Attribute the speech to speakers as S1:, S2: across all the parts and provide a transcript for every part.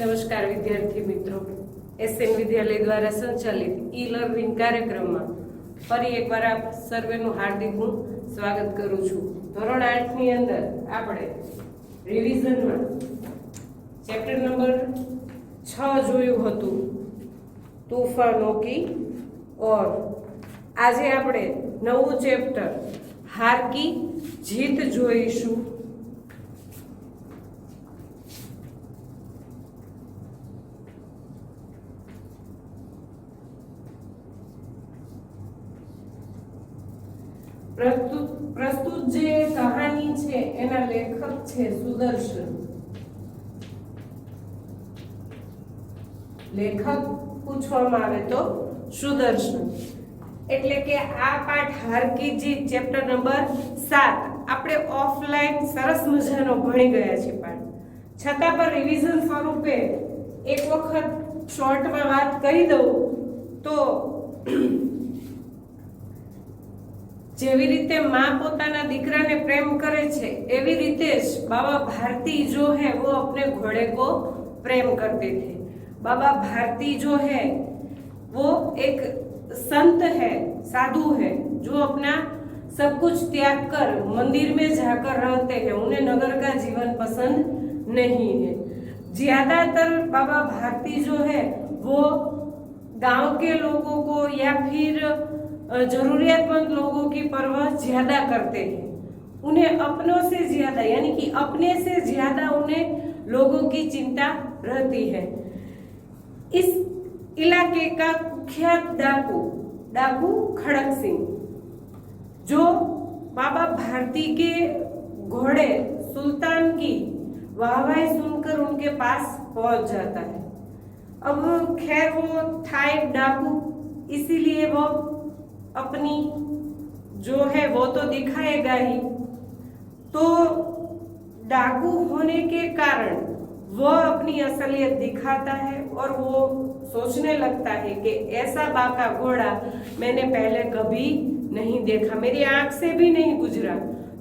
S1: નમસ્કાર વિદ્યાર્થી મિત્રો, એસએન વિદ્યાલય દ્વારા સંચાલિત ઈ લર્નિંગ કાર્યક્રમમાં ફરી એકવાર આપ સર્વેનું હાર્દિક હું સ્વાગત કરું છું। ધોરણ 8 ની અંદર આપણે રિવિઝનમાં ચેપ્ટર નંબર 6 જોયું હતું, તૂફાનો કી ઓર। આજે આપણે નવું ચેપ્ટર હાર કી જીત જોઈશું। પ્રસ્તુત જે કહાની છે એના લેખક છે સુદર્શન। લેખક પૂછવામાં આવે તો સુદર્શન। એટલે કે આ પાઠ હાર કી જીત ચેપ્ટર નંબર 7 આપણે ઓફલાઈન સરસ મજાનો ભણી ગયા છે પાઠ, છતાં પણ રિવિઝન સ્વરૂપે એક વખત શોર્ટમાં વાત કરી દઉં તો જેવી રીતે माँ પોતાના દીકરાને પ્રેમ કરે છે એવી રીતે જ बाबा भारती जो है वो अपने घोड़े को प्रेम करते थे। बाबा भारती जो है वो एक संत है, साधु है, जो अपना सब कुछ त्याग कर मंदिर में जाकर रहते हैं। उन्हें नगर का जीवन पसंद नहीं है। ज्यादातर बाबा भारती जो है वो गांव के लोगों को या फिर जरूरियातमंद लोगों की परवाह ज्यादा करते हैं। उन्हें अपनों से ज्यादा यानी कि अपने से ज्यादा उन्हें लोगों की चिंता रहती है। इस इलाके का कुख्यात डाकू खड़क सिंह, जो बाबा भारती के घोड़े सुल्तान की वाहवाही सुनकर उनके पास पहुंच जाता है। अब खैर वो था एक डाकू, इसीलिए वो अपनी जो है वो तो दिखाएगा ही। तो डाकू होने के कारण वो अपनी असलियत दिखाता है और वो सोचने लगता है कि ऐसा बाका घोड़ा मैंने पहले कभी नहीं देखा, मेरी आंख से भी नहीं गुजरा,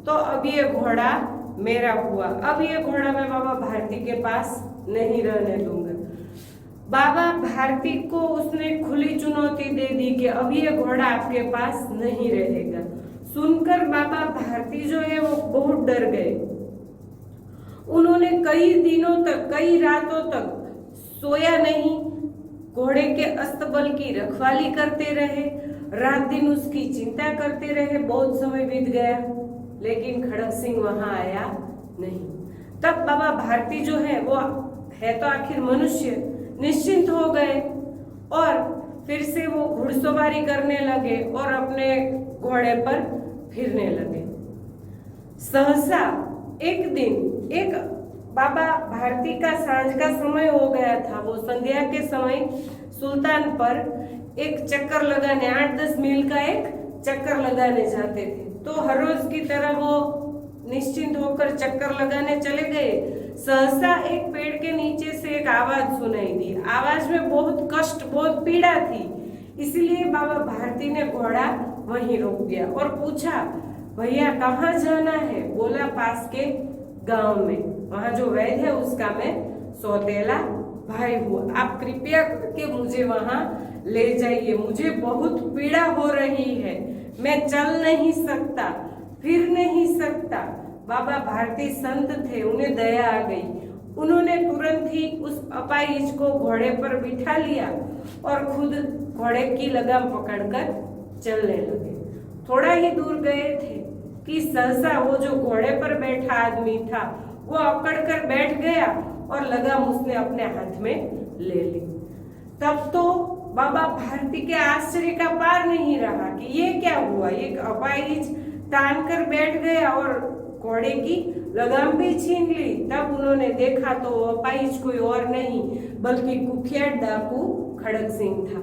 S1: तो अब ये घोड़ा मेरा हुआ। अब ये घोड़ा मैं बाबा भारती के पास नहीं रहने दूंगा। बाबा भारती को उसने खुली चुनौती दे दी कि अब ये घोड़ा आपके पास नहीं रहेगा। सुनकर बाबा भारती जो है वो बहुत डर गए। उन्होंने कई दिनों तक, कई रातों तक सोया नहीं, घोड़े के अस्तबल की रखवाली करते रहे, रात दिन उसकी चिंता करते रहे। बहुत समय बीत गया लेकिन खड़क सिंह वहां आया नहीं। तब बाबा भारती जो है वो है तो आखिर मनुष्य, निश्चिंत हो गए और फिर से वो घुड़सवारी करने लगे और अपने घोड़े पर फिरने लगे। सहसा एक दिन एक बाबा भारती का सांझ का समय हो गया था। वो संध्या के समय सुल्तान पर एक चक्कर लगाने, 8-10 मील का एक चक्कर लगाने जाते थे। तो हर रोज की तरह वो निश्चिंत होकर चक्कर लगाने चले गए। सहसा एक पेड़ के नीचे से एक आवाज सुनाई दी। आवाज में बहुत कष्ट, बहुत पीड़ा थी, इसलिए बाबा भारती ने घोड़ा वहीं रोक दिया और पूछा, भैया कहाँ जाना है? बोला पास के गांव में, वहां जो वैद्य है उसका मैं सौतेला भाई हूँ, आप कृपया करके मुझे वहां ले जाइए, मुझे बहुत पीड़ा हो रही है, मैं चल नहीं सकता, फिर नहीं सकता। बाबा भारती संत थे, उन्हें दया आ गई। उन्होंने तुरंत ही उस अपाहिज को घोड़े पर बिठा लिया और खुद घोड़े की लगाम पकड़कर चलने लगे। थोड़ा ही दूर गए थे कि सहसा वो जो घोड़े पर बैठा आदमी था वो अकड़कर बैठ गया और लगाम उसने अपने हाथ में ले ली। तब तो बाबा भारती के आश्चर्य का पार नहीं रहा कि ये क्या हुआ। एक अपाहिज तान कर बैठ गया और घोड़े की लगाम भी छीन ली। तब उन्होंने देखा तो अपाहिज कोई और नहीं बल्कि कुख्यात डाकू खड़क सिंह था।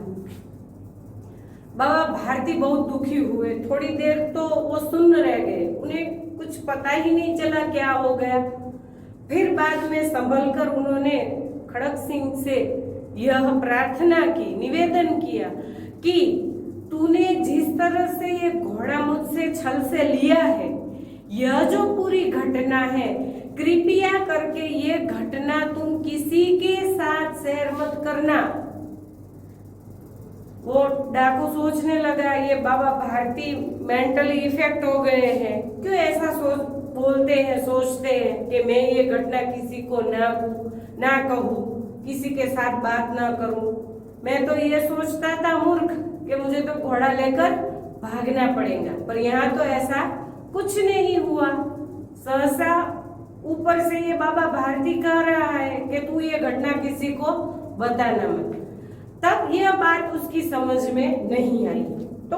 S1: बाबा भारती बहुत दुखी हुए। थोड़ी देर तो वो सुन्न रह गए, उन्हें कुछ पता ही नहीं चला क्या हो गया। फिर बाद में संभल कर उन्होंने खड़क सिंह से यह प्रार्थना की, निवेदन किया कि तूने जिस तरह से ये घोड़ा मुझसे छल से लिया है, यह जो पूरी घटना है कृपया करके ये घटना तुम किसी के साथ शेयर मत करना। वो डाकू सोचने लगा ये बाबा भारती मेंटली इफेक्ट हो गए हैं, क्यों ऐसा बोलते हैं, सोचते हैं कि मैं ये घटना किसी को ना कहूँ, किसी के साथ बात ना करूं। मैं तो ये सोचता था मूर्ख कि मुझे तो घोड़ा लेकर भागना पड़ेगा, पर यहाँ तो ऐसा कुछ नहीं हुआ। सहसा ऊपर से ये बाबा भारती कह रहा है कि तू ये घटना किसी को बताना मत। तब यह बात उसकी समझ में नहीं आई, तो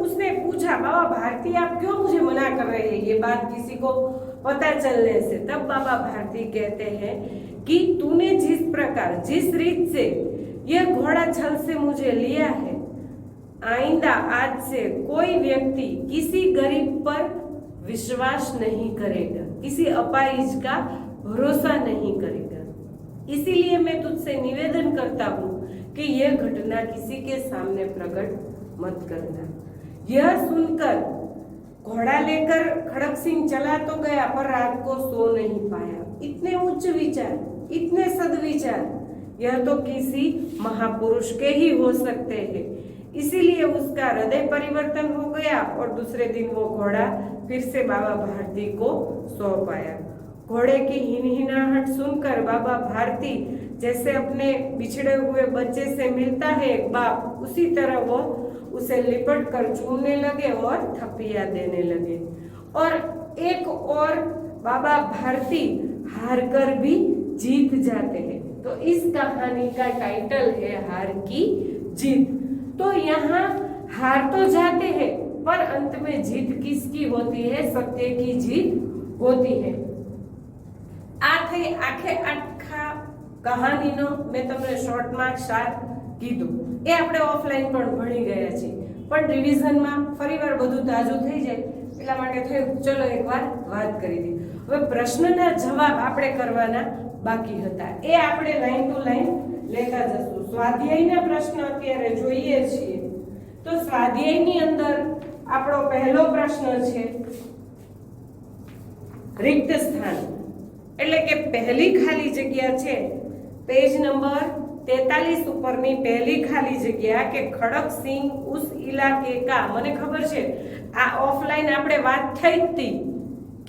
S1: उसने पूछा बाबा भारती आप क्यों मुझे मना कर रहे हैं ये बात किसी को पता चलने से। तब बाबा भारती कहते हैं कि तूने जिस प्रकार जिस रीत से यह घोड़ा छल से मुझे लिया है, आइंदा आज से कोई व्यक्ति किसी गरीब पर विश्वास नहीं करेगा, किसी अपाहिज का भरोसा नहीं करेगा। इसीलिए मैं तुझसे निवेदन करता हूँ कि यह घटना किसी के सामने प्रकट मत करना। यह सुनकर घोड़ा लेकर खड़क सिंह चला तो गया, पर रात को सो नहीं पाया। इतने उच्च विचार, इतने सद्विचार, यह तो किसी महापुरुष के ही हो सकते हैं। इसीलिए उसका हृदय परिवर्तन हो गया और दूसरे दिन वो घोड़ा फिर से बाबा भारती को सौंप आया। घोड़े की हिनहिनाहट सुनकर बाबा भारती जैसे अपने बिछड़े हुए बच्चे से मिलता है एक बाप, उसी तरह वो उसे लिपट कर चूमने लगे और थप्पियां देने लगे। और एक और बाबा भारती हार कर भी जीत जाते हैं। तो इस कहानी का टाइटल है हार की जीत। तो यहाँ हार तो जाते हैं, पर अंत में जीत किसकी होती है? सत्य की जीत होती है। આ થઈ આખે આખા કહાનીનો મેં તમને શોર્ટમાં સાર કીધું, એ આપણે ઓફલાઈન પણ ભણી ગયા છીએ, પણ રિવિઝનમાં ફરીવાર બધું તાજું થઈ જાય એટલા માટે થયું ચલો એકવાર વાત કરી દઈએ। હવે પ્રશ્નના જવાબ આપણે કરવાના બાકી હતા, એ આપણે લાઈન ટુ લાઈન લેતા જશું। સ્વાધ્યાયના પ્રશ્ન અત્યારે જોઈએ છીએ, તો સ્વાધ્યાયની અંદર આપણો પહેલો પ્રશ્ન છે रिक्त स्थान, એટલે કે પહેલી ખાલી જગ્યા છે પેજ નંબર 43 ઉપરની પહેલી ખાલી જગ્યા કે ખડક સિંહ ઉસ ઇલાકે કા। મને ખબર છે આ ઓફલાઈન આપણે વાત થઈ હતી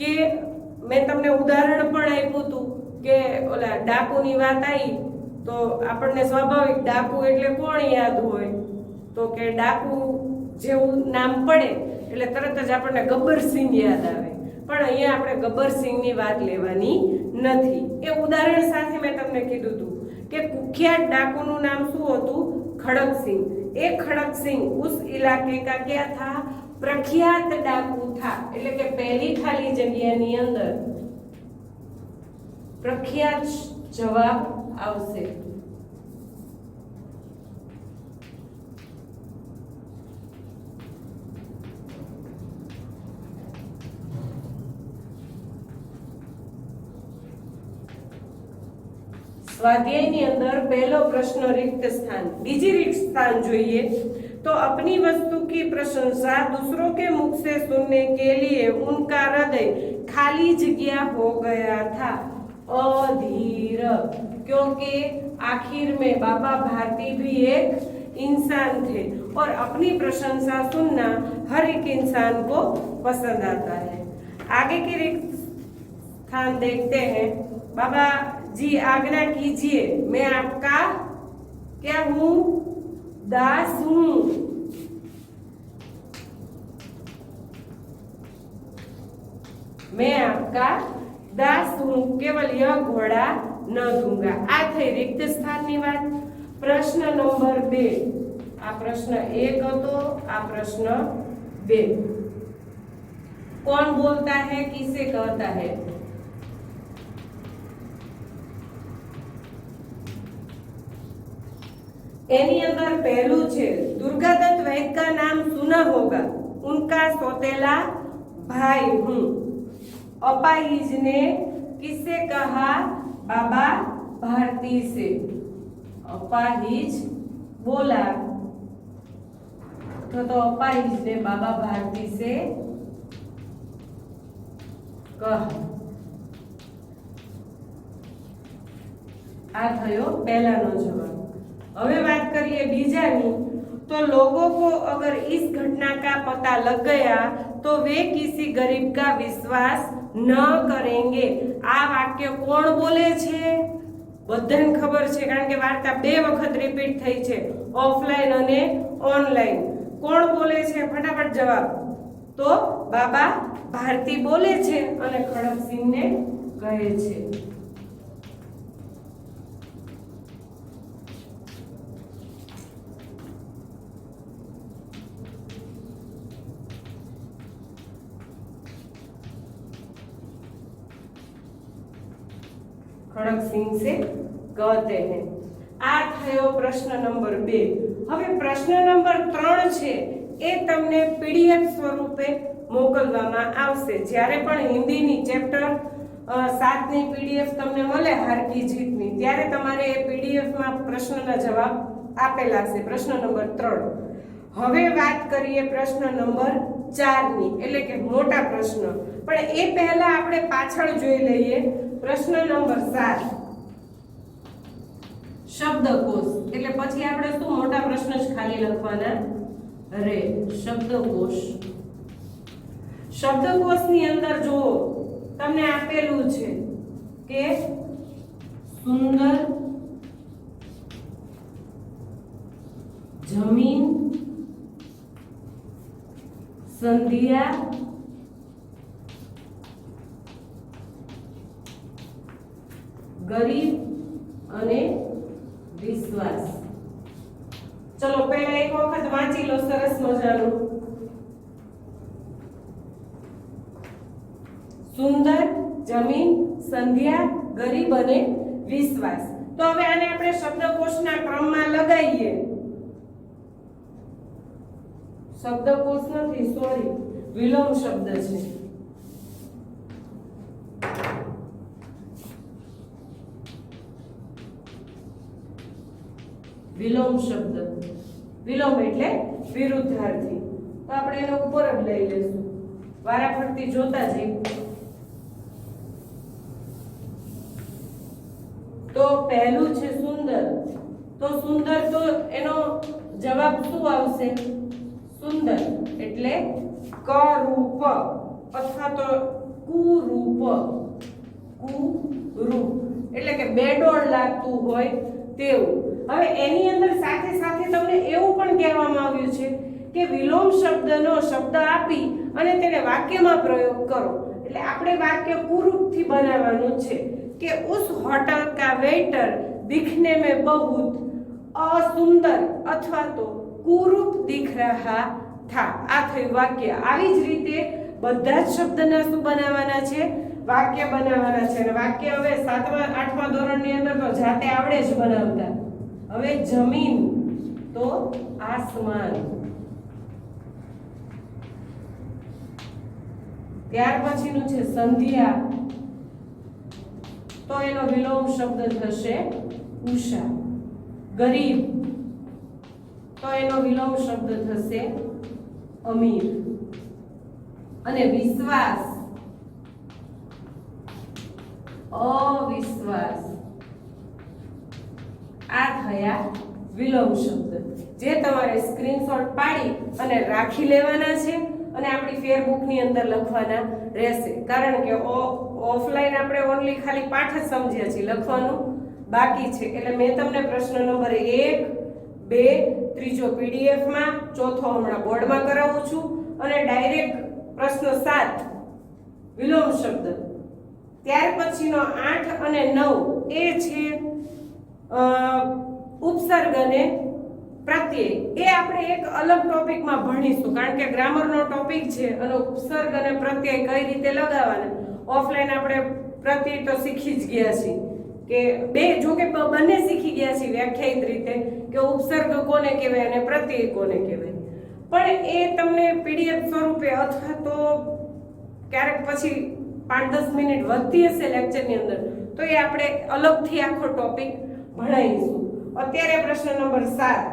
S1: કે મેં તમને ઉદાહરણ પણ આપ્યું હતું કે ઓલા ડાકુની વાત આવી તો આપણને સ્વાભાવિક ડાકુ એટલે કોણ યાદ હોય, તો કે ડાકુ જેવું નામ પડે એટલે તરત જ આપણને ગબ્બર સિંહ યાદ આવે, પણ અહીંયા આપણે ગબ્બર સિંહની વાત લેવાની નથી। એ ઉદાહરણ સાથે મેં તમને કીધું હતું કે કુખ્યાત ડાકુનું નામ શું હતું? ખડક સિંહ। એ ખડક સિંહ ઉસ इलाके का क्या था? प्रख्यात डाकू था। એટલે કે પહેલી ખાલી જગ્યાની અંદર પ્રખ્યાત જવાબ આવશે। स्वाध्यायની અંદર પહેલો પ્રશ્ન रिक्त स्थान। બીજી रिक्त स्थान જોઈએ तो अपनी वस्तु की प्रशंसा दूसरों के मुख से सुनने के लिए उनका हृदय खाली जगह हो गया था। अधीर, क्योंकि आखिर में बाबा भारती भी एक इंसान थे और अपनी प्रशंसा सुनना हर एक इंसान को पसंद आता है। आगे की रिक्त स्थान देखते हैं। बाबा जी आज्ञा कीजिए, मैं आपका क्या हूं? दास हूं। मैं आपका दास हूं, केवल यह घोड़ा न दूंगा। आ थई रिक्त स्थाननी વાત। प्रश्न नंबर 2, आ प्रश्न 1 હતો, आ प्रश्न 2। कौन बोलता है, किसे कहता है? एनी अंदर पहलू छे दुर्गादत्त वैद्य का नाम सुना होगा, उनका सौतेला भाई हूं। अपाहिज ने किससे कहा? बाबा भारती से। अपाहिज बोला तो अपाहिज ने बाबा भारती से कहा। આ થયો પહેલાનો जवाब। હવે વાત કરીએ બીજાની, तो लोगों को अगर इस घटना का पता लग गया तो वे किसी गरीब का विश्वास न करेंगे। आ वाक्य कोण बोले छे? બધાને ખબર છે કારણ કે વાર્તા બે વખત રિપીટ થઈ છે, ઓફલાઈન અને ઓનલાઈન। કોણ બોલે છે? ફટાફટ જવાબ। તો બાબા ભારતી બોલે છે અને ખડકસિંહને કહે છે। खड़क सिंह से कहते हैं। आ थयो प्रश्न नंबर 2। હવે પ્રશ્ન નંબર 3 છે એ તમને પીડીએફ સ્વરૂપે મોકલવામાં આવશે। જ્યારે પણ હિન્દીની ચેપ્ટર 7 ની પીડીએફ તમને મળે હારકી જીતની, ત્યારે તમારે એ પીડીએફ માં પ્રશ્નના જવાબ આપેલા છે। પ્રશ્ન નંબર 3। હવે વાત કરીએ પ્રશ્ન નંબર 4 ની, એટલે કે મોટા પ્રશ્ન। પણ એ પહેલા આપણે પાછળ જોઈ લઈએ પ્રશ્ન નંબર 7 શબ્દકોશ। એટલે પછી આપણે શું મોટા પ્રશ્ન જ ખાલી લખવાના રે। શબ્દકોશ, શબ્દકોશની અંદર જો તમને આપેલું છે કે સુંદર જમીન, સંધ્યા, गरीब અને વિશ્વાસ। ચલો પહેલા એક વખત વાંચી લો સરસ મજાનું। સુંદર, જમીન, સંધ્યા, ગરીબ અને વિશ્વાસ। તો હવે આને આપણે શબ્દકોશના ક્રમમાં લગાવીએ। શબ્દકોશ નથી, સોરી, વિલોમ શબ્દ છે। વિલોમ શબ્દ, વિલોમ એટલે વિરુદ્ધાર્થી। તો આપણે એનો ઉપર જ લઈ લેશું, વારાફરતી જોતા જઈએ। તો પહેલું છે સુંદર। તો સુંદર, તો એનો જવાબ શું આવશે? સુંદર એટલે કરૂપ અથવા તો કુરૂપ। કુરૂપ એટલે કે બેડોળ લાગતું હોય તેવું। હવે એની અંદર સાથે સાથે તમને એવું પણ કહેવામાં આવ્યું છે કે વિલોમ શબ્દનો શબ્દ આપી અને તેને વાક્યમાં પ્રયોગ કરો। એટલે આપણે વાક્ય કુરૂપથી બનાવવાનું છે કે उस होटल का वेटर दिखने में बहुत असुंदर अथवा तो कुरूप दिख रहा था। आ थયું વાક્ય। આવી જ રીતે બધા જ શબ્દના શું બનાવવાના છે? વાક્ય બનાવવાના છે। અને વાક્ય હવે 7મા 8મા ધોરણની અંદર તો જાતે આવડે જ બનાવતા। હવે જમીન તો આસમાન, ત્યાર પછીનું છે સંધ્યા, તો એનો વિલોમ શબ્દ થશે ઉષા। ગરીબ, તો એનો વિલોમ શબ્દ થશે અમીર। અને વિશ્વાસ, અવિશ્વાસ। આ થયા વિલોમ શબ્દ, જે તમારે સ્ક્રીનશોટ પાડી અને રાખી લેવાના છે અને આપણી ફેરબુકની અંદર લખવાના રહેશે। કારણ કે ઓફલાઈન આપણે ઓનલી ખાલી પાઠ જ સમજ્યા છીએ, લખવાનું બાકી છે। એટલે મેં તમને પ્રશ્ન નંબર 1, 2, ત્રીજો પીડીએફ માં, ચોથો હમણાં બોર્ડમાં કરાવું છું અને ડાયરેક્ટ પ્રશ્ન 7 વિલોમ શબ્દ। ત્યાર પછીનો 8 અને 9 એ છે ઉપસર્ગ અને પ્રત્યય। એ આપણે એક અલગ ટોપિકમાં ભણીશું, કારણ કે ગ્રામરનો ટોપિક છે અને ઉપસર્ગ અને પ્રત્યય કઈ રીતે લગાવવાના। ઓફલાઈન આપણે પ્રત્યય તો શીખી જ ગયા છીએ કે બે, જો કે બંને શીખી ગયા છીએ વ્યાખ્યાયિત રીતે કે ઉપસર્ગ કોને કહેવાય અને પ્રત્યય કોને કહેવાય। પણ એ તમને પીડીએફ સ્વરૂપે અથવા તો ક્યારેક પછી 5-10 મિનિટ વધતી હશે લેક્ચરની અંદર તો એ આપણે અલગથી આખો ટોપિક ભણાવીશું। અત્યારે પ્રશ્ન નંબર 7,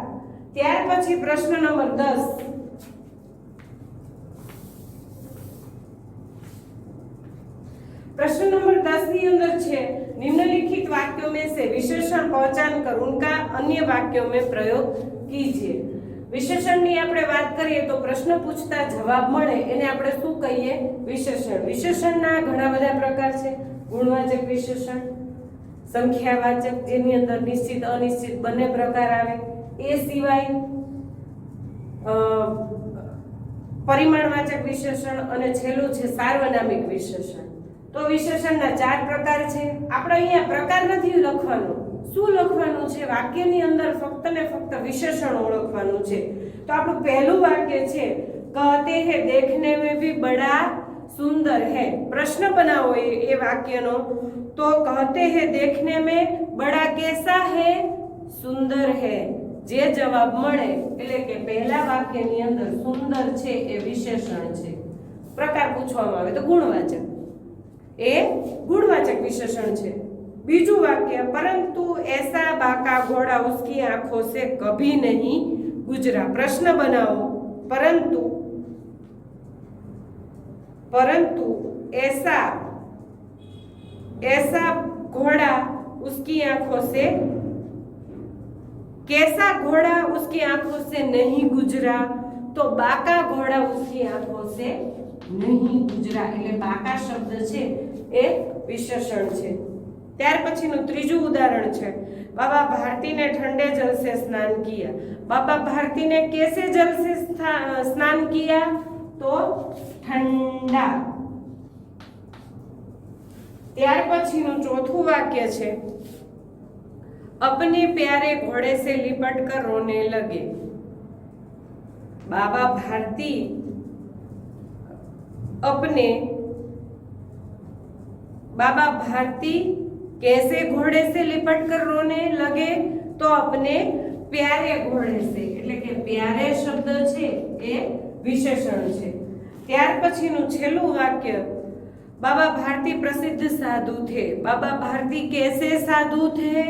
S1: ત્યાર પછી પ્રશ્ન નંબર 10। प्रश्न नंबर 10 ની અંદર છે निम्नलिखित वाक्यों में से विशेषण पहचान कर उनका अन्य वाक्यों में प्रयोग कीजिए। વિશેષણની આપણે વાત કરીએ તો પ્રશ્ન પૂછતા જવાબ મળે એને આપણે શું કહીએ? વિશેષણ। વિશેષણના ઘણા બધા પ્રકાર છે। ગુણવાચક વિશેષણ, સંખ્યાવાચક જેની અંદર નિશ્ચિત અનિશ્ચિત બંને પ્રકાર આવે, એ સિવાય પરિમાણવાચક વિશેષણ અને છેલ્લું છે સાર્વનામિક વિશેષણ। તો વિશેષણના 4 પ્રકાર છે। આપણે અહીંયા પ્રકાર નથી લખવાનો, શું લખવાનું છે? વાક્યની અંદર ફક્ત ને ફક્ત વિશેષણ ઓળખવાનું છે। તો આપણું પહેલું વાક્ય છે कहते हैं देखने में भी बड़ा सुंदर है। प्रश्न बनाओ ये वाक्यનો। तो कहते हैं देखने में बड़ा कैसा है? सुंदर है। જે જવાબ મળે એટલે કે પહેલા વાક્યની અંદર સુંદર છે એ વિશેષણ છે। પ્રકાર પૂછવામાં આવે તો ગુણવાચક, એ ગુણવાચક વિશેષણ છે। बीजू वाक्य परंतु ऐसा बाका घोड़ा उसकी आंखों से कभी नहीं गुजरा। प्रश्न बनाओ परंतु परंतु ऐसा ऐसा घोड़ा उसकी आंखों से, कैसा घोड़ा उसकी आंखों से नहीं गुजरा? तो बाका घोड़ा उसकी आंखों से नहीं गुजरा એટલે બાકા શબ્દ છે એ વિશેષણ છે। ત્યાર પછીનું ત્રીજું ઉદાહરણ છે बाबा भारती ने ठंडे जल से स्नान किया। बाबा भारती ने कैसे जल से स्नान किया? तो ठंडा। ત્યાર પછીનું ચોથું વાક્ય છે अपने प्यारे घोड़े से लिपट कर रोने लगे। बाबा भारती अपने बाबा भारती कैसे घोड़े से लिपट कर रोने लगे? तो अपने प्यारे घोड़े से એટલે કે प्यारे શબ્દ છે એ વિશેષણ છે। ત્યાર પછીનું છેલ્લું વાક્ય बाबा भारती प्रसिद्ध साधु थे। बाबा भारती कैसे साधु थे?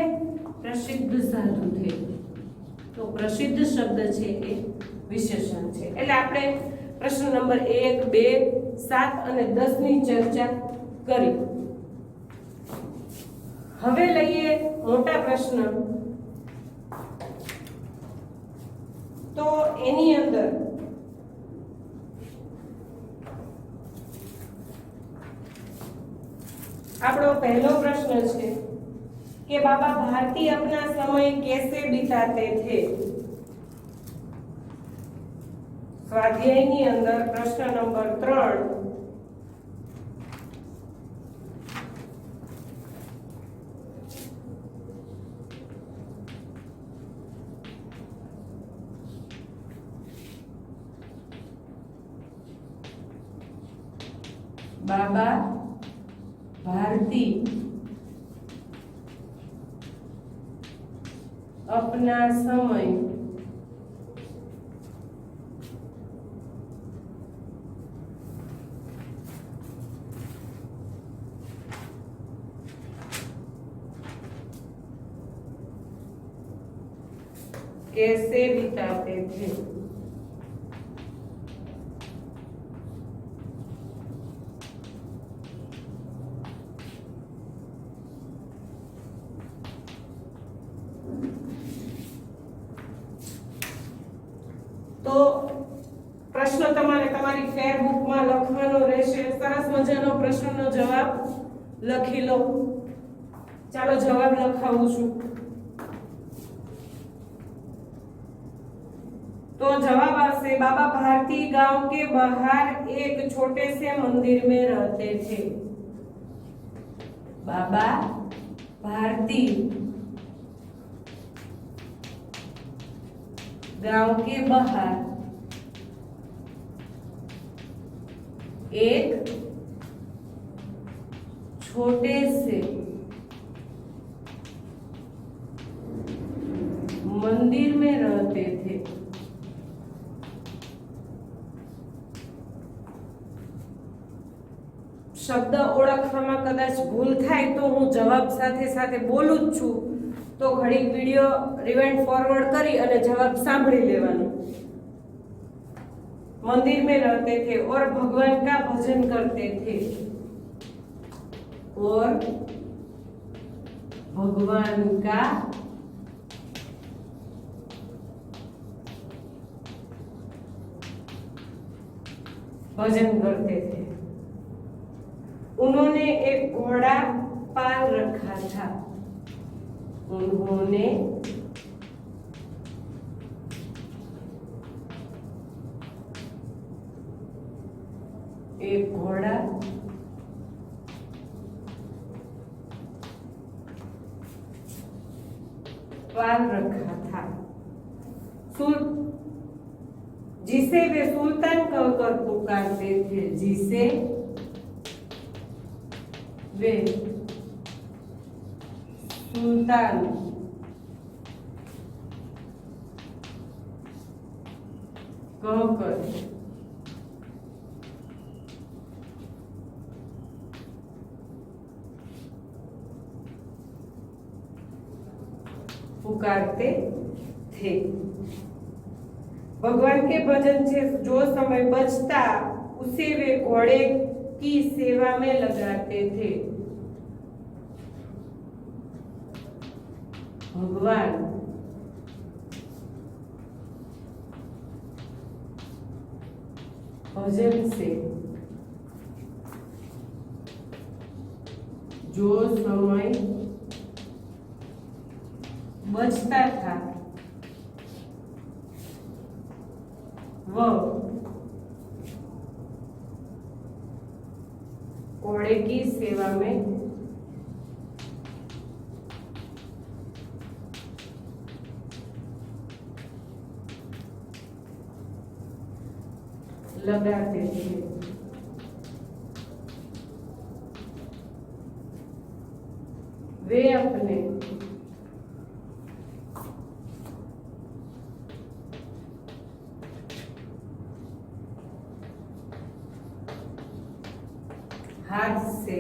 S1: प्रसिद्ध साधु थे। तो प्रसिद्ध शब्द છે એ વિશેષણ છે। એટલે આપણે પ્રશ્ન નંબર 1, 2, 7 અને 10 ની ચર્ચા કરી। હવે લઈએ મોટા પ્રશ્ન। તો એની અંદર આપણો પહેલો પ્રશ્ન છે कि बाबा भारती अपना समय कैसे बिताते थे? स्वाध्यायની અંદર પ્રશ્ન નંબર 3 बाबा भारती अपना समय कैसे बिताते थे? तो प्रश्न તમારે તમારી ફેર બુકમાં લખવાનો રહેશે। સરસ મજાનો પ્રશ્નનો જવાબ લખી લો। ચાલો જવાબ લખાવું છું। तो जवाब आवશે बाबा भारती गांव के बाहर एक छोटे से मंदिर में रहते थे। बाबा भारती गांव के बाहर एक छोटे से मंदिर में रहते थे। શબ્દ ઓળખવામાં કદાચ ભૂલ થાય તો હું જવાબ સાથે સાથે બોલું જ છું, તો ઘડીક વિડિયો રિવાઇન્ડ ફોરવર્ડ કરી અને જવાબ સાંભળી લેવાનો। मंदिर में रहते थे और भगवान का भजन करते थे। और भगवान का भजन करते थे। उन्होंने एक घोड़ा पाल रखा था। उन्होंने एक घोड़ा पाल रखा था, जिसे वे सुल्तान कहकर पुकारते थे, जिसे वे सुल्तान कहकर पुकारते थे। भगवान के भजन से जो समय बचता उसे वे घोड़े की सेवा में लगाते थे। भगवान भजन से जो समय बचता था वह घोड़े की सेवा में लगाते थे। वे अपने हाथ से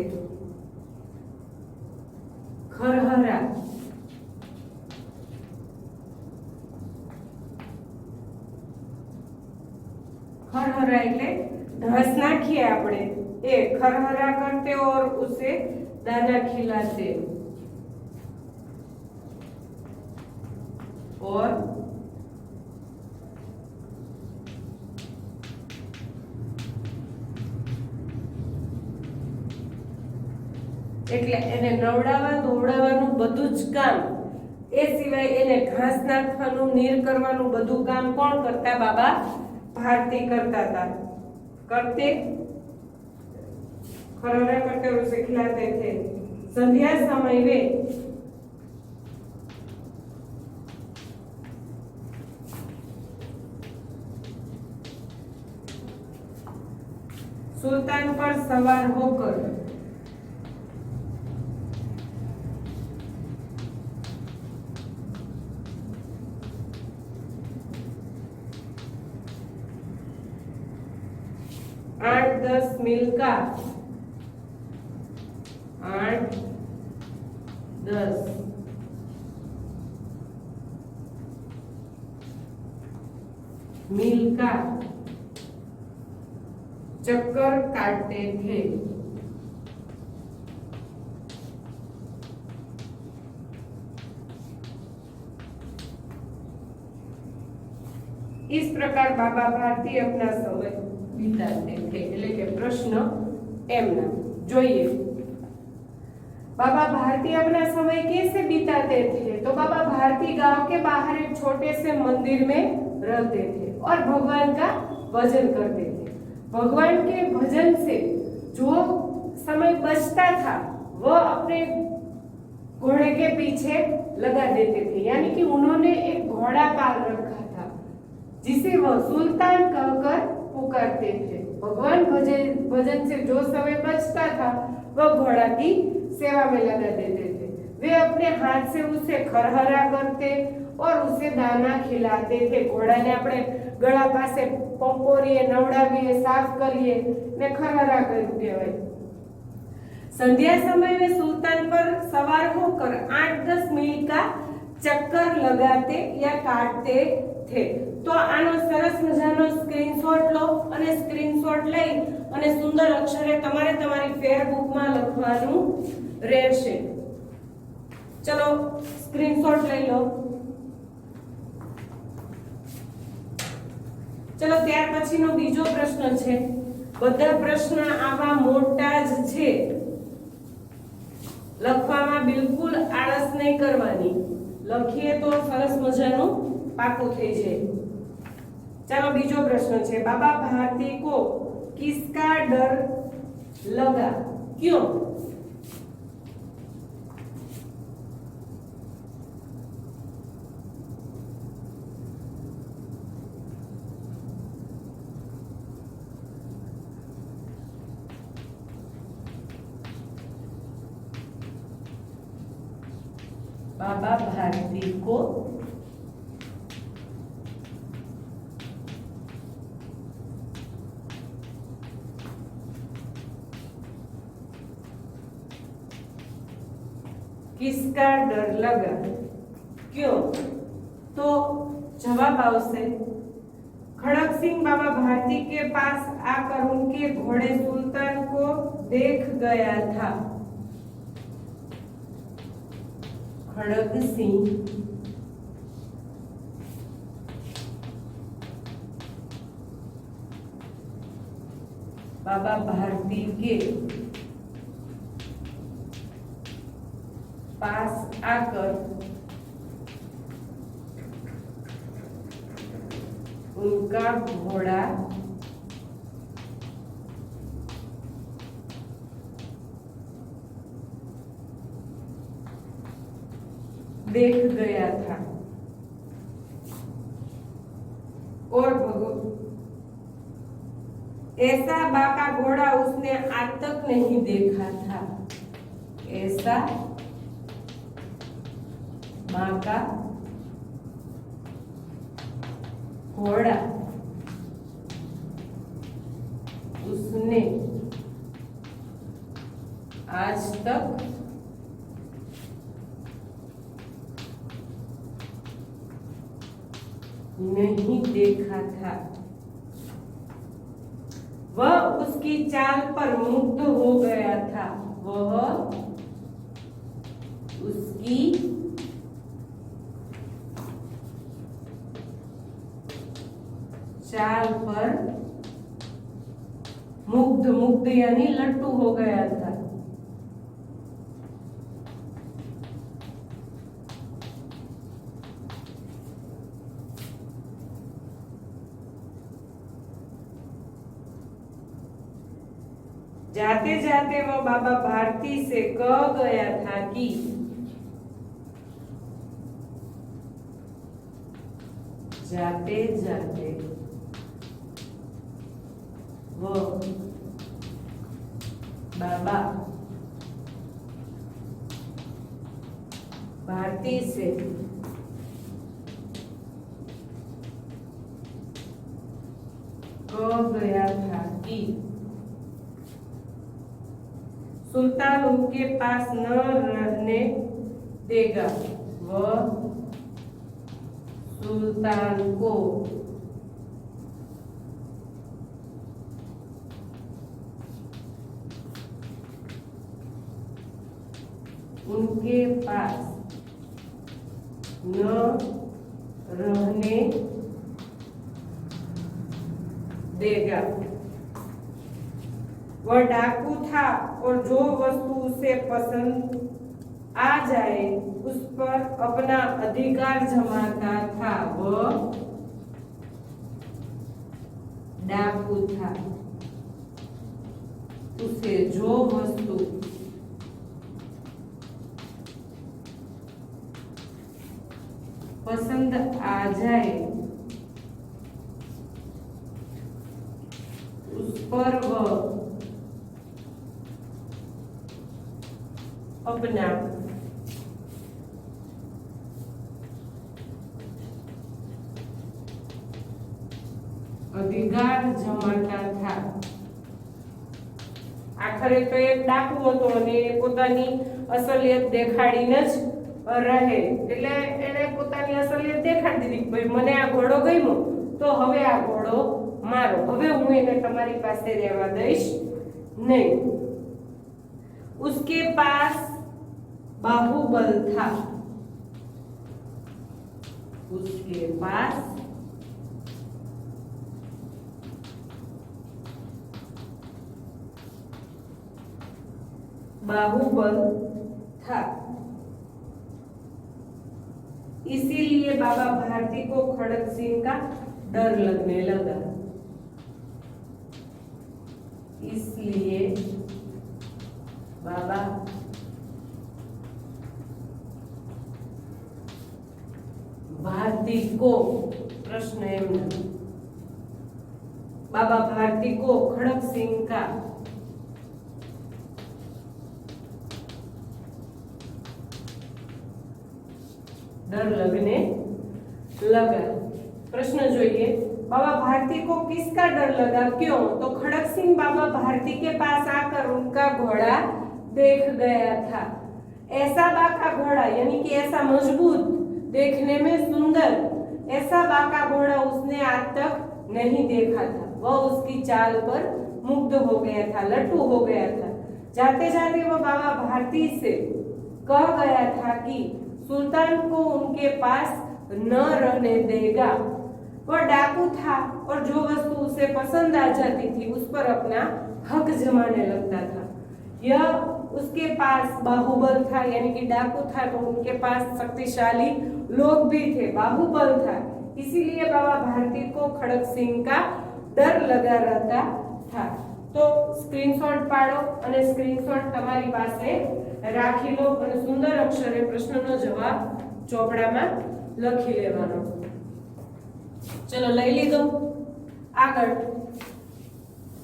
S1: खरहरा खरहरा એટલે घास नाखिए આપણે એ खरहरा करते और उसे दाना खिलाते और એટલે એને નવડાવવા દોવડાવવાનું બધું જ કામ એ સિવાય એને ઘાસ નાખવાનું નીર કરવાનું બધું કામ કોણ કરતા બાબા ભારતી કરતા હતા करते खरहरा करते और उसे खिलाते थे। संध्या समय वे सुल्तान पर सवार होकर आठ 10 मील का 8-10 मील का चक्कर काटते थे। इस प्रकार बाबा भारती अपना समय बिताते थे। એટલે કે પ્રશ્ન એમના જોઈએ बाबा भारती अपना समय कैसे बिताते थे। तो बाबा भारती गांव के बाहर एक छोटे से मंदिर में रहते थे और भगवान का भजन करते थे। भगवान के भजन से जो समय बचता था वह अपने घोड़े के पीछे लगा देते थे, यानी कि उन्होंने एक घोड़ा पाल रखा था जिसे वह सुल्तान कहकर पुकारते थे। भगवान भजन से जो समय बचता था वह घोड़ा की सेवा में लगा देते थे। वे अपने हाथ से उसे खरहरा करते और उसे दाना खिलाते थे। घोड़ा ने अपने गळा पासे पंपोरीए नवડાવીએ साफ करिए ने खरहरा કર્યું કહેવાય। संध्या समय में सुल्तान पर सवार होकर 8-10 मील का चक्कर लगाते या काटते थे। तो आनो सरस मजानो स्क्रीन સ્ક્રીનશોટ લો અને સ્ક્રીનશોટ લઈ અને સુંદર અક્ષરે તમારે તમારી ફેરબુકમાં લખવાનું રહેશે. ચલો સ્ક્રીનશોટ લઈ લો. ચલો ત્યાર પછીનો બીજો પ્રશ્ન છે. બધા પ્રશ્ન આવા મોટા જ છે, લખવામાં બિલકુલ આળસ નહીં કરવાની. લખીએ તો સરસ મજાનું પાકું થઈ જાય. ચાલો બીજો પ્રશ્ન છે. બાબા ભારતી કો કિસકા ડર લગા ક્यों? बाबा भारती को किसका डर लगा क्यों? तो जवाब आवश्य खड़क सिंह बाबा भारती के पास आकर उनके घोड़े सुल्तान को देख गया था. खड़क सिंह बाबा भारती के पास आकर उनका घोड़ा देख गया था और ऐसा बाका घोड़ा उसने आज तक नहीं देखा था. ऐसा बाका घोड़ा उसने आज तक नहीं देखा था. वह उसकी चाल पर मुग्ध हो गया था. वह उसकी चाल पर मुग्ध यानी लट्टू हो गया था. जाते जाते वो बाबा भारती से कह गया था कि जाते जाते वो बाबा भारती से कह गया था कि सुल्तान उनके पास न रहने देगा. वह सुल्तान को उनके पास न रहने देगा. वह डाकू था और जो वस्तु उसे पसंद आ जाए उस पर अपना अधिकार जमाता था. वह डाकू था, उसे जो वस्तु पसंद आ जाए उस पर वह अपना अधिकार जमाता था. આખરે તો એક ડાકુ હતો અને પોતાની અસલિયત દેખાડીને જ રહે. એટલે એને પોતાની અસલિયત દેખાડી દીધી કે ભાઈ મને આ ઘોડો ગમ્યો तो हवे आ घोड़ो मारो। हवे हूँ एने तमारी पासे रहवा दईश नहीं। उसके पास बाहुबल था। उसके पास बाहुबल था, इसीलिए बाबा भारती को खड़क सिंह का डर लगने लगा। इसलिए बाबा भारती को प्रश्न एमना बाबा भारती को खड़क सिंह का डर लगने लगा। प्रश्न જોઈએ बाबा भारती को किसका डर लगा, क्यों? तो खड़क सिंह बाबा भारती के पास आकर उनका घोड़ा देख गया था। ऐसा बाका घोड़ा यानी कि ऐसा मजबूत, देखने में सुंदर, ऐसा बाका घोड़ा उसने आज तक नहीं देखा था। वह उसकी चाल पर मुग्ध हो गया था, लट्टू हो गया था। जाते जाते वह बाबा भारती से कह गया था कि सुल्तान को उनके पास न रहने देगा। वह डाकू था और जो वस्तु उसे पसंद आ जाती थी उस पर अपना हक जमाने लगता था। यह उसके पास बाहुबल था यानी कि डाकू था, तो उनके पास शक्तिशाली लोग भी थे, बाहुबल था। इसीलिए बाबा भारती को खड़क सिंह का डर लगा रहता था। तो स्क्रीनशॉट पाड़ो અને स्क्रीनशॉट તમારી પાસે રાખી લો અને સુંદર અક્ષરે પ્રશ્નનો જવાબ ચોપડામાં લખી લેવાનો। ચલો લઈ લીધો। આગળ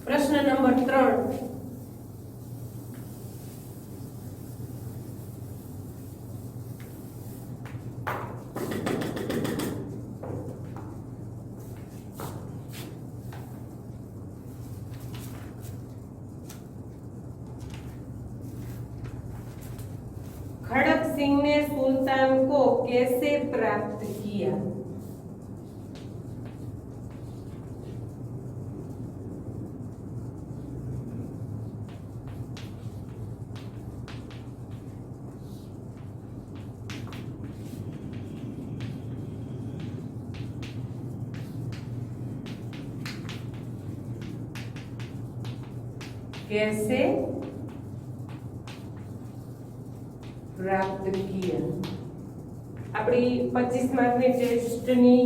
S1: પ્રશ્ન નંબર 3। खड़क सिंह ने सुल्तान को कैसे प्राप्त किया? कैसे प्राप्त किया? આપણી 25 માર્કની ટેસ્ટની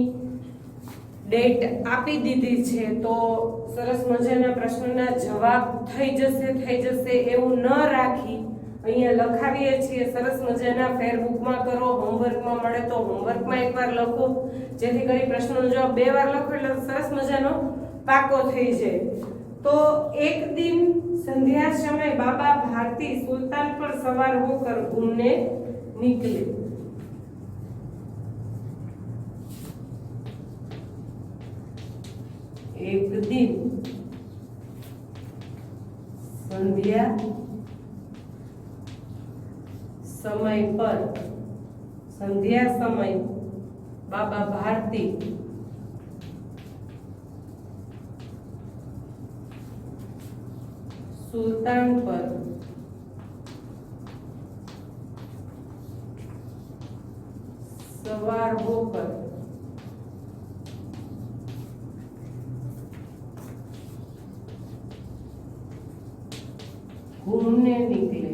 S1: ડેટ આપી દીધી છે, તો સરસ મજાના પ્રશ્નના જવાબ થઈ જશે એવું ન રાખી અહીંયા લખાવીએ છીએ। સરસ મજાના ફેરબુકમાં કરો, હોમવર્કમાં મળે તો હોમવર્કમાં એકવાર લખો, જેથી કરી પ્રશ્નનો જવાબ 2 વાર લખો એટલે સરસ મજાનો પાકો થઈ જાય। तो एक दिन संध्या समय बाबा भारती सुल्तान पर सवार होकर घूमने निकले। एक दिन संध्या समय पर, संध्या समय बाबा भारती सुल्तान पर सवार होकर घूमने निकले।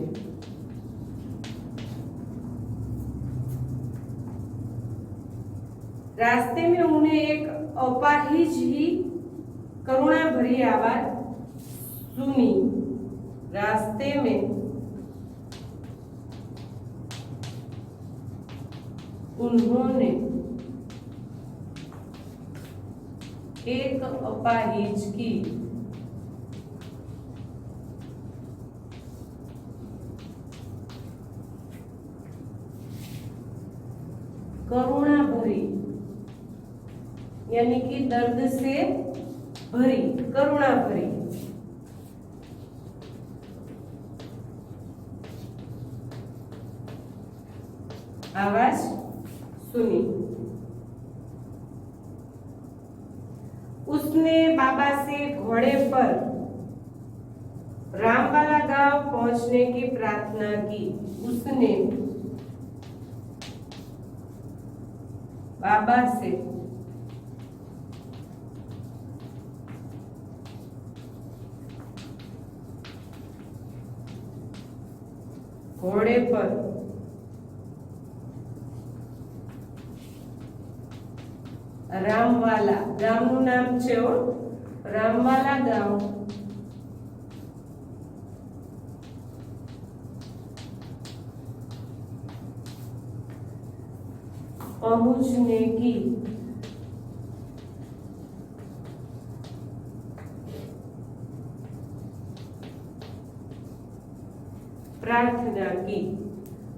S1: रास्ते में उन्हें एक अपाहिज ही करुणा भरी आवाज सुनी। रास्ते में उन्होंने एक अपाहिज की करुणा भरी यानी कि दर्द से भरी, करुणा भरी आवाज सुनी। उसने बाबा से घोड़े पर रामवाला गांव पहुंचने की प्रार्थना की। उसने बाबा से घोड़े पर रामवाला गामનું નામ છે રામવાલા ગામ पहुंचने की प्रार्थना की।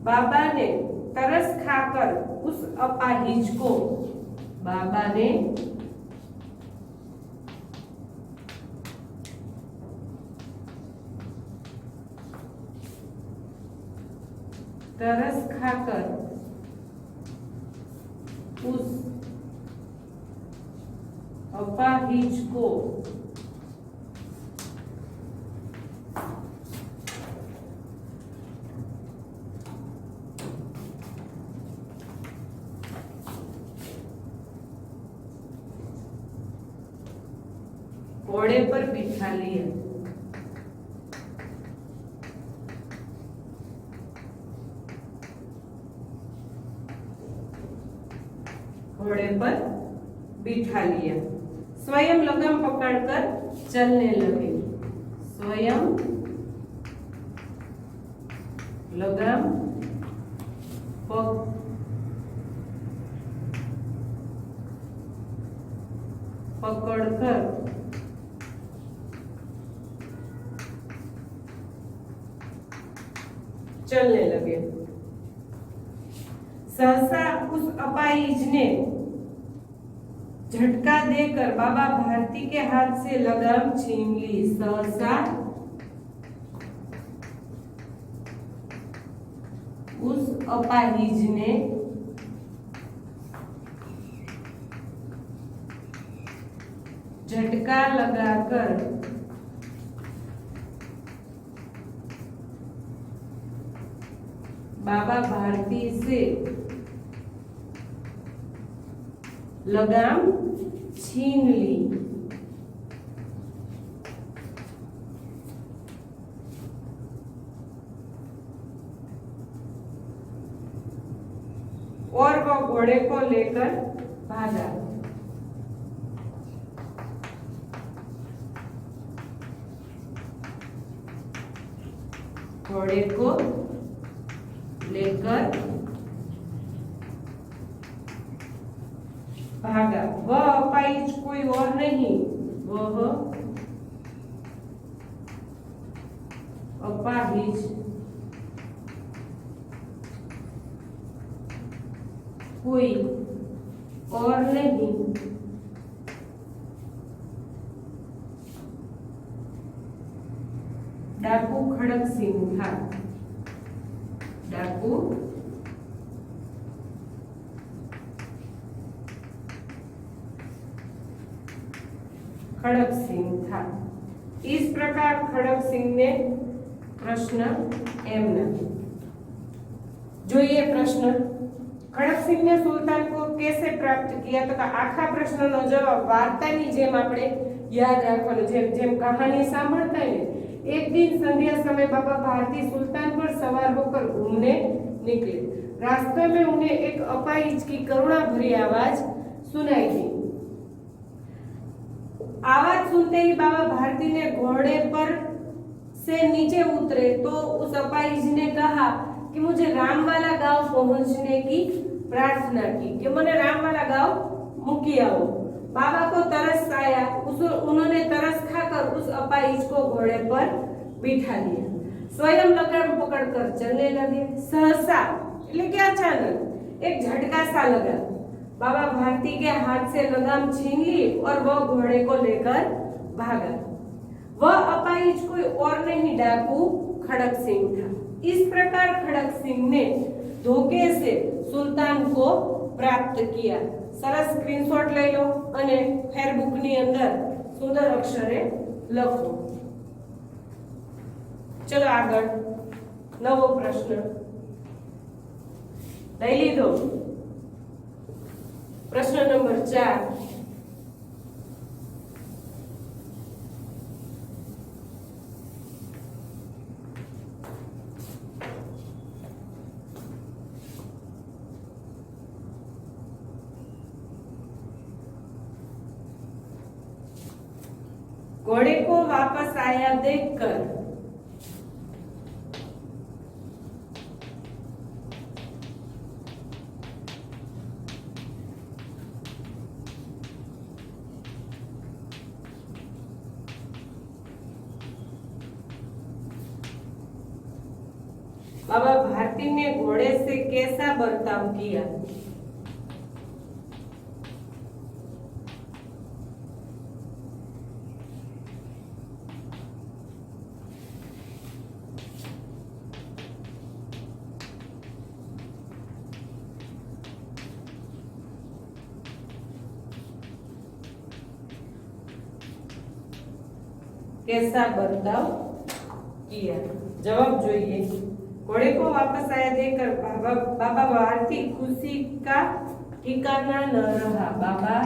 S1: बाबा ने तरस खाकर उस अपाहिज को बाबा ने तरस खाकर उस अपाहिज को घोड़े पर बिठा लिया। घोड़े पर बिठा लिया। स्वयं लगाम पकड़कर चलने लगे। स्वयं लगाम पकड़कर चलने लगे। सहसा उस अपाहिज ने झटका देकर बाबा भारती के हाथ से लगाम छीन ली। सहसा उस अपाहिज ने झटका लगाकर बाबा भारती से लगाम छीन ली। और वो घोड़े को लेकर भागा। घोड़े को लेकर भागा। वह अपाहिज कोई और नहीं, वह अपाहिज कोई और नहीं, डाकू खड़क सिंह था। डाकू खड़क सिंह था। इस प्रकार खड़क सिंह ने प्रश्न एमना जो ये प्रश्न खड़क सिंह ने सुल्तान को कैसे प्राप्त किया तो आखा प्रश्न नो जवाब वार्तानी जेम आपणे याद राखवानो। जेम जेम कहानी सांभळता है एक दिन संध्या समय बाबा भारती सुल्तान पर सवार होकर घूमने निकले। रास्ते में उन्हें एक अपाहिज की करुणा भरी आवाज सुनाई दी। आवाज सुनते ही बाबा भारती ने घोड़े पर से नीचे उतरे तो उस अपाहिज ने कहा कि मुझे रामवाला गांव पहुंचने की प्रार्थना की, कि मैंने रामवाला गांव मुकी आओ। बाबा को तरस आया, उन्होंने तरस खाकर उस अपाहिज को घोड़े पर बिठा लिया। स्वयं लगाम पकड़कर चलने लगे। सहसा એટલે કે अचानक एक झटका सा लगा। बाबा भारती के हाथ से लगाम छीन ली और वह घोड़े को लेकर भागा। वह अपाहिज कोई और नहीं, डाकू खड़क सिंह था। इस प्रकार खड़क सिंह ने धोखे से सुल्तान को प्राप्त किया। सरस स्क्रीनशॉट લઈ લો અને ફેરબુક ની અંદર सुंदर अक्षरे लखो। चलो आगळ नवो प्रश्न लई लीधो। प्रश्न नंबर 4। घोड़े को वापस आया देखकर बाबा भारती ने घोड़े से कैसा बर्ताव किया? कैसा बर्ताव किया? जवाब જોઈએ। घोड़े को वापस आया देखकर बाबा भारती खुशी का ठिकाना न रहा। बाबा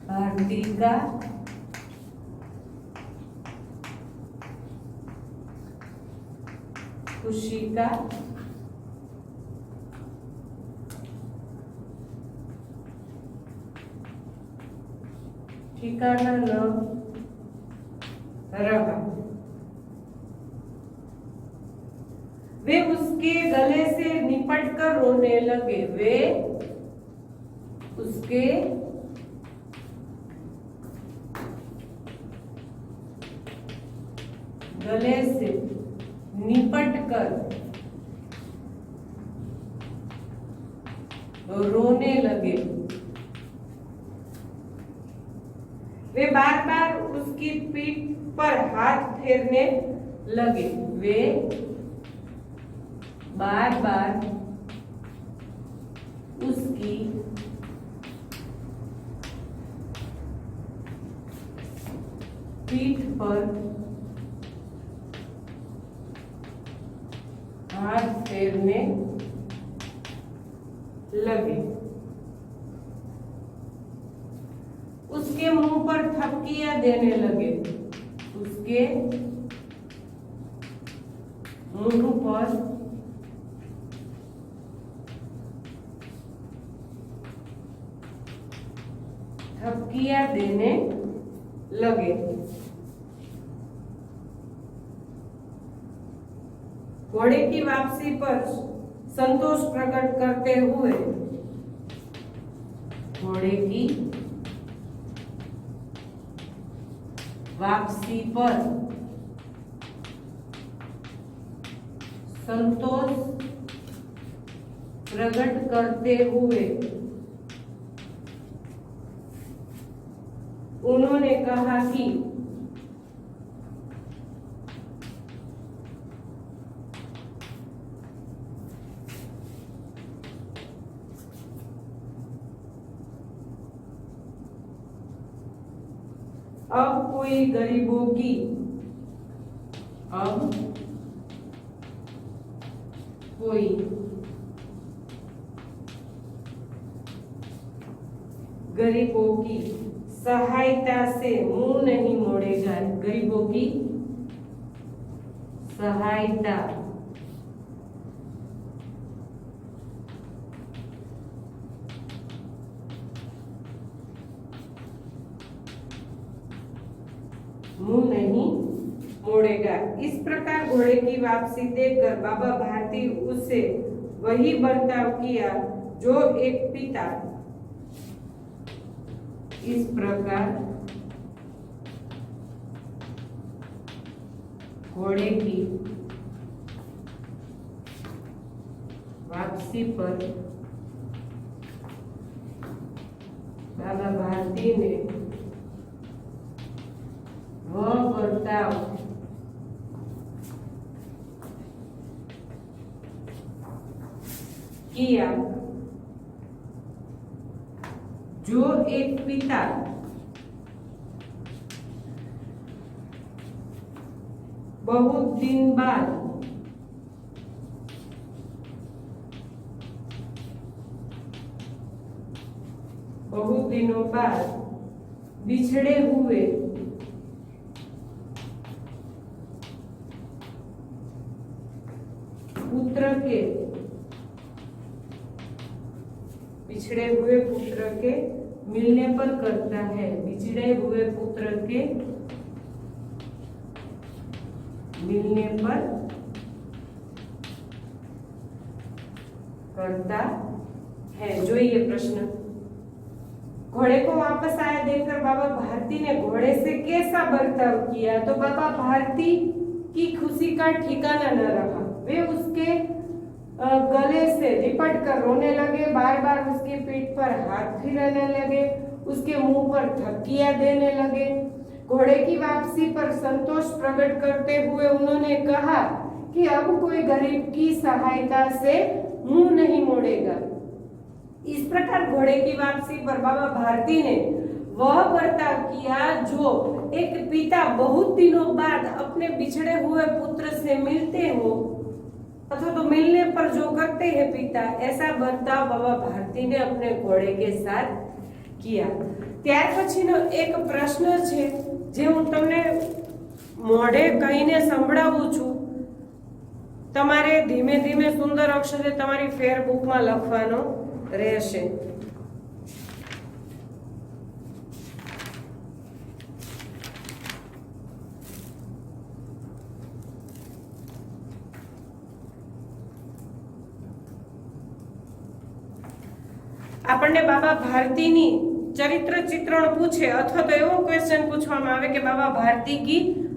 S1: भारती का खुशी का ठिकाना न रहा। वे उसके गले से निपटकर रोने लगे। वे उसके गले से निपटकर रोने लगे। वे बार बार उसकी पीठ पर हाथ फेरने लगे। वे बार बार उसकी पीठ पर हाथ फेरने लगे। उसके मुंह पर थपकियां देने लगे। उसके मुंह पर थपकियां देने लगे। घोड़े की वापसी पर संतोष प्रकट करते हुए घोड़े की वापसी पर संतोष प्रकट करते हुए उन्होंने कहा कि अब कोई गरीबों की सहायता से मुंह नहीं मोड़ेगा। गरीबों की सहायता मुंह नहीं मोड़ेगा। इस प्रकार घोड़े की वापसी देखकर बाबा भारती उससे वही बर्ताव किया जो एक पिता। इस प्रकार घोड़े की वापसी पर बाबा भारती ने वह बर्ताव किया जो एक पिता बहुत दिन बाद बहुत दिनों बाद बिछड़े हुए पुत्र के मिलने पर करता है। बिछड़े हुए पुत्र के मिलने पर करता है। जो ये प्रश्न, घोड़े को वापस आया देखकर बाबा भारती ने घोड़े से कैसा बर्ताव किया? तो बाबा भारती की खुशी का ठिकाना न रहा। वे उसके गले से लिपट कर रोने लगे, बार बार उसकी पीठ पर हाथ फिराने लगे, उसके मुंह पर थपकियां देने लगे। घोड़े की वापसी पर संतोष प्रकट करते हुए उन्होंने कहा कि अब कोई गरीब की सहायता से मुंह नहीं मोड़ेगा। इस प्रकार घोड़े की वापसी पर बाबा भारती ने वह बर्ताव किया जो एक पिता बहुत दिनों बाद अपने बिछड़े हुए पुत्र से मिलते हो अथवा तो मिलने पर जो करते हैं पिता, ऐसा बर्ताव बाबा भारती ने अपने घोड़े के साथ किया। ત્યાર પછીનો એક પ્રશ્ન છે જે હું તમને મોઢે કહીને સંભળાવું છું। તમારે ધીમે ધીમે સુંદર અક્ષરે તમારી ફેરબુકમાં લખવાનો રહેશે। આપણને બાબા ભારતીની चरित्र चित्रण पूछे अथवा तो एवो क्वेश्चन पूछवामां आवे कि बाबा भारती की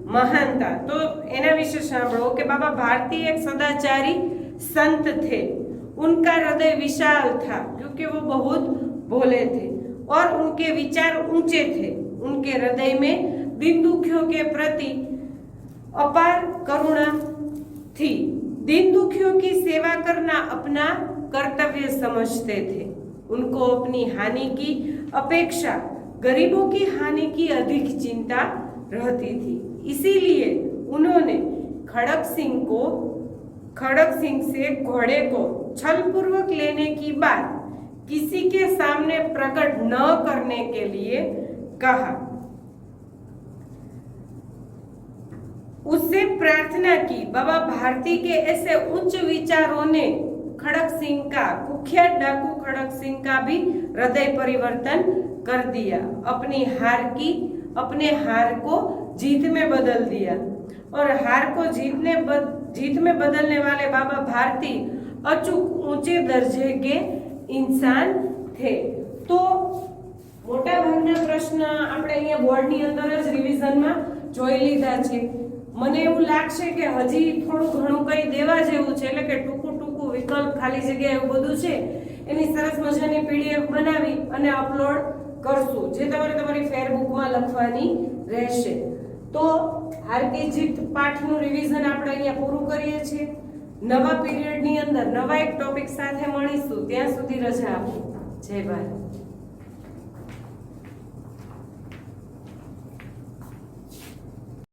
S1: महानता, तो एना विषे सांभळो कि बाबा भारती एक सदाचारी संत थे। उनका हृदय विशाल था क्योंकि वो बहुत भोले थे और उनके विचार ऊंचे थे। उनके हृदय में दीन दुखियों के प्रति अपार करुणा थी। दीन दुखियों की सेवा करना अपना कर्तव्य समझते थे। उनको अपनी हानि की अपेक्षा गरीबों की हानि की अधिक चिंता रहती थी। इसीलिए उन्होंने खड़क सिंह से घोड़े को छलपूर्वक लेने की बात किसी के सामने प्रकट न करने के लिए कहा। उससे प्रार्थना की। बाबा भारती के ऐसे उच्च विचारों ने खड़क सिंह का, कुख्यात डाकू खड़क सिंह का भी हृदय परिवर्तन कर दिया। अपने हार को जीत में बदल दिया और हार को जीत में बदलने वाले बाबा भारती अचूक ऊंचे दर्जे के इंसान थे। तो मोटा भागना प्रश्न આપણે અહીંયા બોર્ડની અંદર જ રિવિઝનમાં જોઈ લીધા છે। મને એવું લાગશે કે હજી થોડું ઘણું કંઈ દેવા જેવું છે, એટલે કે ટૂંકું વિકલ્પ ખાલી જગ્યા એવું બધું છે એની સરસ મજાની પીડીએફ બનાવી અને અપલોડ કરશું, જે તમારી ફેરબુકમાં લખવાની રહેશે। તો હારકીજીત પાઠનું રિવિઝન આપણે અહીંયા પૂરું કરીએ છીએ। નવા પીરિયડની અંદર નવા એક ટોપિક સાથે મળીશું। ત્યાં સુધી રજા આપો। જય ભારત।